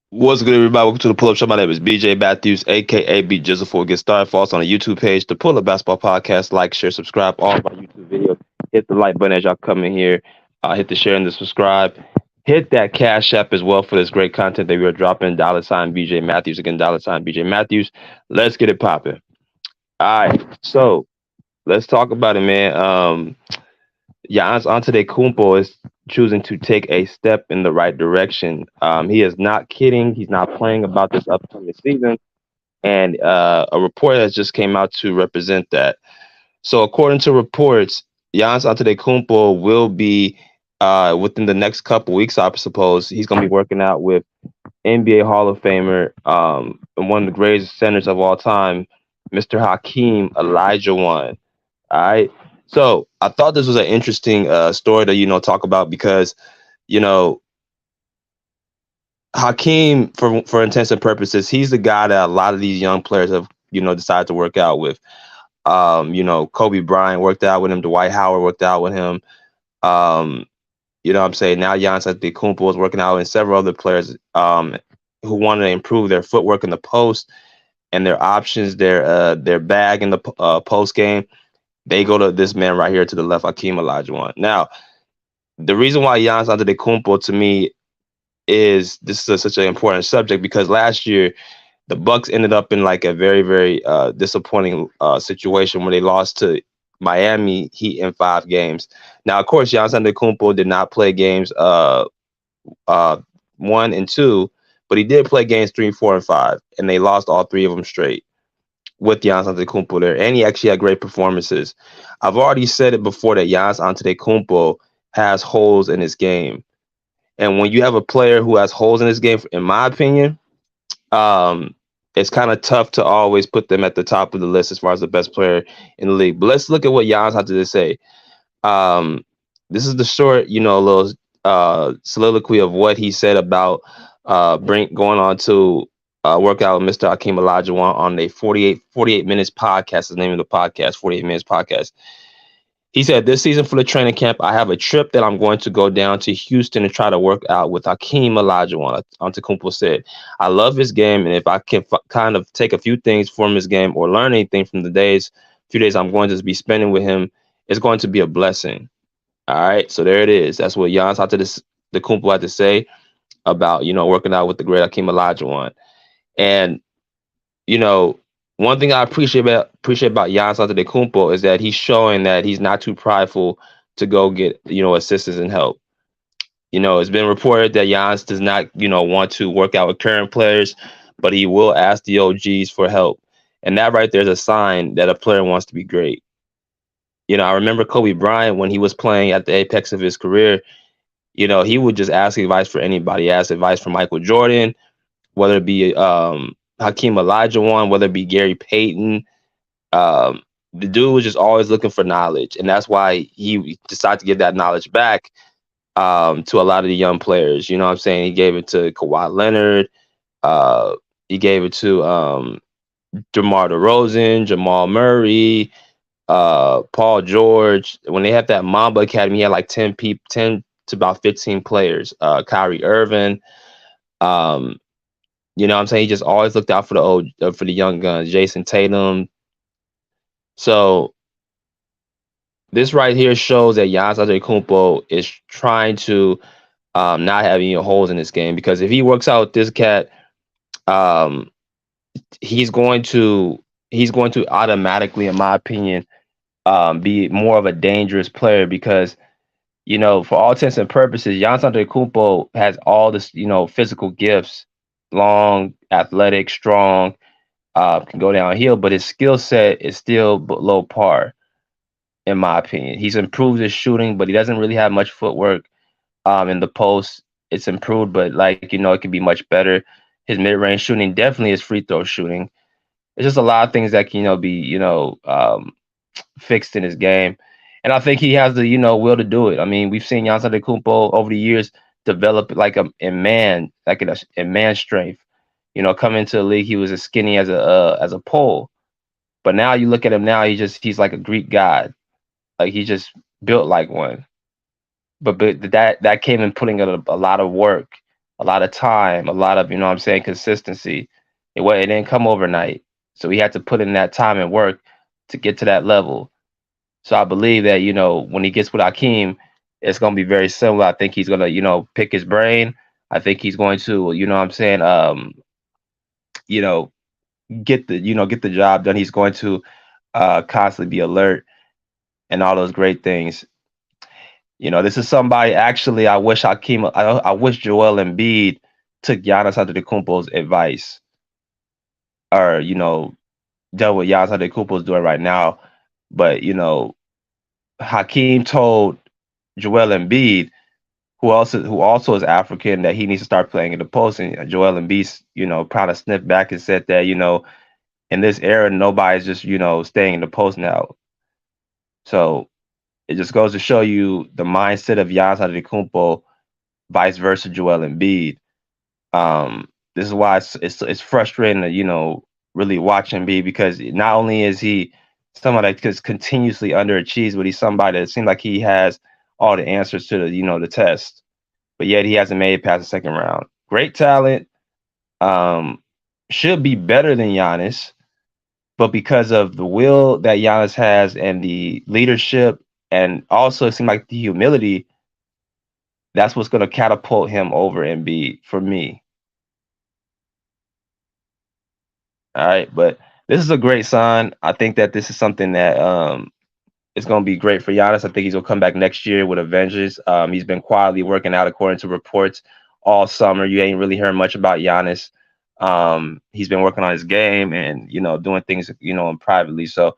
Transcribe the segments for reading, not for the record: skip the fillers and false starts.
What's good, everybody? Welcome to the Pull Up Show. My name is BJ Matthews, aka B Jizzle. Before we get started, follow us on the YouTube page, the Pull Up Basketball Podcast. Like, share, subscribe all of our YouTube videos. Hit the like button as y'all come in here. Hit the share and the subscribe. Hit that Cash App as well for this great content that we are dropping. $ BJ Matthews. Again, $ BJ Matthews. Let's get it popping. All right. So let's talk about it, man. Giannis Antetokumpo is choosing to take a step in the right direction. He is not kidding. He's not playing about this upcoming season, and a report has just came out to represent that. So, according to reports, Giannis Antetokumpo will be within the next couple weeks. I suppose he's going to be working out with NBA Hall of Famer and one of the greatest centers of all time, Mr. Hakeem Olajuwon. All right. So I thought this was an interesting story to talk about because you know Hakeem, for intents and purposes, he's the guy that a lot of these young players have decided to work out with. Kobe Bryant worked out with him. Dwight Howard worked out with him. Um, what I'm saying, now Giannis Antetokumpo is working out, and several other players who want to improve their footwork in the post and their options, their bag in the post game. They go to this man right here to the left, Hakeem Olajuwon. Now, the reason why Giannis Antetokumpo to me is this is such an important subject because last year the Bucks ended up in like a very very disappointing situation where they lost to Miami Heat in 5 games. Now, of course, Giannis Antetokumpo did not play games uh, 1 and 2, but he did play games 3, 4, and 5, and they lost all 3 of them straight with Giannis Antetokumpo there, and he actually had great performances. I've already said it before that Giannis Antetokumpo has holes in his game, and when you have a player who has holes in his game, in my opinion, um, it's kind of tough to always put them at the top of the list as far as the best player in the league. But let's look at what Giannis had to say. Um, this is the short, little soliloquy of what he said about going on to work out with Mr. Hakeem Olajuwon on a 48 minutes podcast. The name of the podcast, 48 minutes podcast. He said, this season for the training camp, I have a trip that I'm going to go down to Houston and try to work out with Hakeem Olajuwon. Antetokumpo said, I love his game, and if I can kind of take a few things from his game or learn anything from the few days I'm going to be spending with him, it's going to be a blessing. All right, so there it is. That's what Giannis Antetokumpo had to say about working out with the great Hakeem Olajuwon. And you know, one thing I appreciate about Giannis Antetokumpo is that he's showing that he's not too prideful to go get assistance and help. It's been reported that Giannis does not want to work out with current players, but he will ask the OGs for help, and that right there is a sign that a player wants to be great. I remember Kobe Bryant when he was playing at the apex of his career. He would just ask advice for anybody. He asked advice from Michael Jordan, whether it be Hakeem Olajuwon, whether it be Gary Payton. The dude was just always looking for knowledge, and that's why he decided to give that knowledge back to a lot of the young players. You know what I'm saying? He gave it to Kawhi Leonard. He gave it to DeMar DeRozan, Jamal Murray, Paul George. When they had that Mamba Academy, he had like 10 to about 15 players. Kyrie Irving. You know what I'm saying? He just always looked out for the young guns, Jason Tatum. So this right here shows that Giannis Antetokumpo is trying to not have any holes in his game, because if he works out with this cat, um, he's going to automatically, in my opinion, be more of a dangerous player because for all intents and purposes, Giannis Antetokumpo has all this physical gifts, long, athletic, strong, can go downhill, but his skill set is still below par, in my opinion. He's improved his shooting, but he doesn't really have much footwork in the post. It's improved, but it could be much better. His mid-range shooting, definitely his free throw shooting. It's just a lot of things that can be fixed in his game, and I think he has the will to do it. I mean, we've seen Giannis Antetokumpo over the years develop like in man strength. Coming into the league, he was as skinny as a pole, but now you look at him now, he's like a Greek god. Like, he's just built like one. But that came in putting a lot of work a lot of time, a lot of, you know what I'm saying, consistency. It didn't come overnight. So he had to put in that time and work to get to that level. So I believe that, you know, when he gets with Hakeem, it's gonna be very similar. I think he's gonna, you know, pick his brain. I think he's going to, you know what I'm saying, you know, get the job done. He's going to constantly be alert and all those great things. You know, this is somebody actually I wish Joel Embiid took Giannis Antetokounmpo's advice, or, you know, done what Giannis Antetokounmpo is doing right now. But, you know, Hakeem told Joel Embiid, who also is African, that he needs to start playing in the post. And Joel Embiid, you know, kind of sniffed back and said that, you know, in this era, nobody's just, you know, staying in the post now. So it just goes to show you the mindset of Giannis Antetokounmpo, vice versa Joel Embiid. This is why it's frustrating to, you know, really watch Embiid, because not only is he someone that just continuously underachieves, but he's somebody that seems like he has all the answers to the, you know, the test, but yet he hasn't made it past the second round. Great talent, um, should be better than Giannis, but because of the will that Giannis has and the leadership, and also it seems like the humility, that's what's going to catapult him over Embiid for me. All right, but this is a great sign. I think that this is something that is going to be great for Giannis. I think he's going to come back next year with a vengeance. He's been quietly working out, according to reports, all summer. You ain't really heard much about Giannis. He's been working on his game and, you know, doing things, you know, privately. So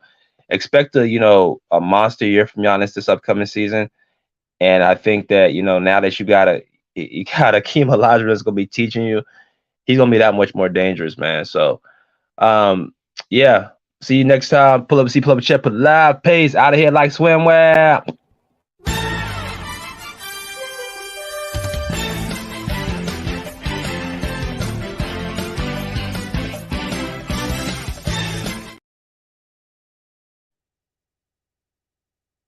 expect a, you know, a monster year from Giannis this upcoming season. And I think that, you know, now that you got Akeem Olajuwon that's going to be teaching you, he's going to be that much more dangerous, man. So um, yeah. See you next time. Pull up a seat, pull up a chair, put live pace out of here like swimwear.